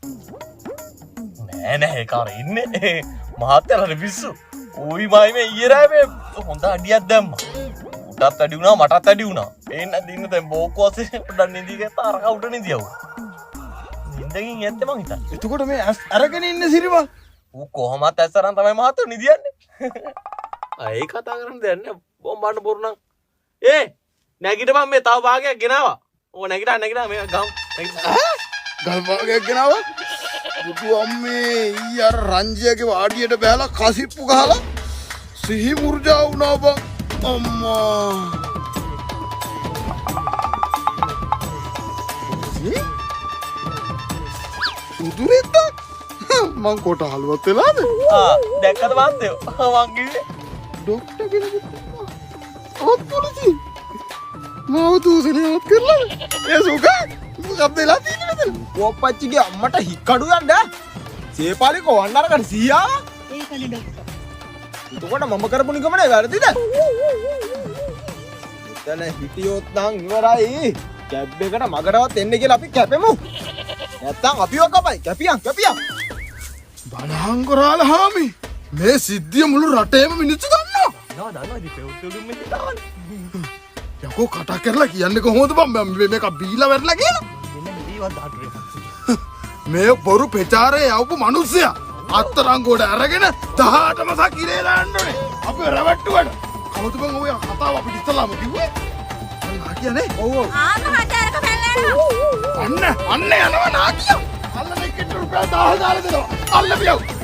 නෑ නෑ කාර ඉන්නේ මහත්තයාලා පිස්සු. ඌයි මයි මේ ඊයේ රෑ මේ හොඳ අඩියක් දැම්මා. උටත් වැඩි වුණා මටත් වැඩි වුණා. පේන්න දින්න දැන් බෝක්කෝ වශයෙන් පොඩ්ඩක් නිදි ගත්තා අරක උඩ නිදියව. නින්දකින් යත්තේ මං හිතන්නේ. එතකොට මේ අරගෙන ඉන්නේ සිරිමල්. ඌ කොහොමත් ඇස්සරන් තමයි මහත්තයෝ නිදියන්නේ. ඒ කතා කරන්න දෙයක් නෑ බොම්බන්න බොරු නම්. නැගිටපන් මේ තව භාගයක් ගෙනාවා. ඕ නැගිටා මේ ගම්. ගල් භාගයක් ගෙනාවා. බුදු අම්මේ ඊ අර රංජියගේ වාඩියට බැලලා කසිප්පු ගහලා සිහි මුර්ජා වුණා බං අම්මා. උදුරෙද්ද මං කොට හලුවත් වෙලාද? දැක්කද මන්දයෝ මං කිව්වේ ડોක්ටර් කෙනෙක් ඔත් පොලිසි මාව දූෂණයවත් කරලා ඒ සුගා මොකක්ද වෙලා තියෙන්නේ මෙතන? පොප්පච්චිගේ අම්මට හික්කඩු යන්න සේපාලි කොවන්න අරගෙන සීයා. ඒකනේ ડોක්ටර්. එතකොට මම කරපු නිගමනේ වැරදිද? මෙතන හිටියොත් නම් ඉවරයි. කැබ් එකට මගරවත් එන්න කියලා අපි කැපෙමු. නැත්තම් අපිව කපයි. කැපියන්. බලහන් කරාල හාමි මේ සිද්ධිය මුළු රටේම මිනිස්සු දන්නවා. දන්නවා ඉතින් පෙවුතුලුම් මෙතන තාවනේ. යකෝ කතා කරලා කියන්නේ කොහොමද බං මේක බීලා වැරලා කියලා? මෙන්න නිදිවත් දාටුවේ. මේ බොරු පෙචාරේ යවපු මිනිස්සයා අත්තරංගෝඩ අරගෙන 18 මසක් ඉරේ දාන්න ඕනේ. අපි රවට්ටුවට. කවුද බං ඔය කතාව අපිට ඉස්සලාම කිව්වේ? නාකියනේ. ඔව්. මහාචාර්යක පැල්ලෙනවා. අන්න යනවා නාකිය. අල්ලන එකට රුපියල් 10000 දාලා දෙනවා. අල්ල පියව.